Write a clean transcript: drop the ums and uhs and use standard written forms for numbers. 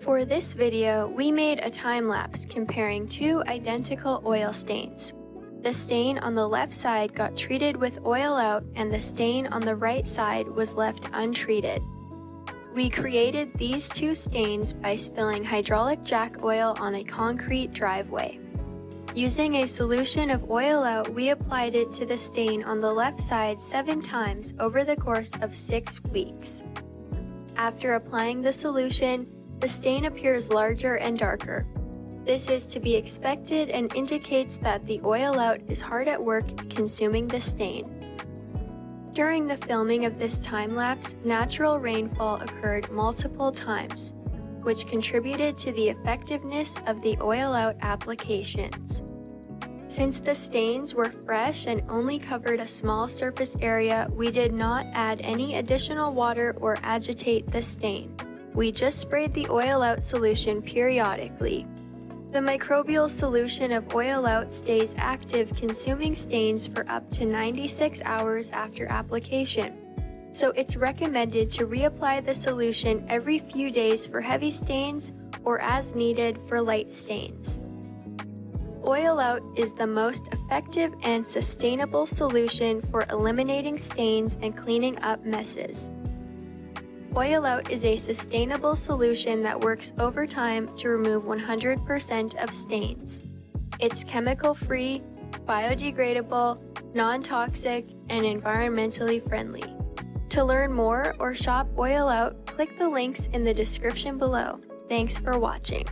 For this video, we made a time lapse comparing two identical oil stains. The stain on the left side got treated with oil out and the stain on the right side was left untreated. We created these two stains by spilling hydraulic jack oil on a concrete driveway. Using a solution of oil out, we applied it to the stain on the left side 7 times over the course of 6 weeks. After applying the solution, the stain appears larger and darker. This is to be expected and indicates that the oil out is hard at work consuming the stain. During the filming of this time-lapse, natural rainfall occurred multiple times, which contributed to the effectiveness of the oil out applications. Since the stains were fresh and only covered a small surface area, we did not add any additional water or agitate the stain. We just sprayed the oil out solution periodically. The microbial solution of oil out stays active, consuming stains for up to 96 hours after application. So it's recommended to reapply the solution every few days for heavy stains or as needed for light stains. Oil out is the most effective and sustainable solution for eliminating stains and cleaning up messes. Oil out is a sustainable solution that works over time to remove 100% of stains. It's chemical-free, biodegradable, non-toxic, and environmentally friendly. To learn more or shop oil out, click the links in the description below. Thanks for watching.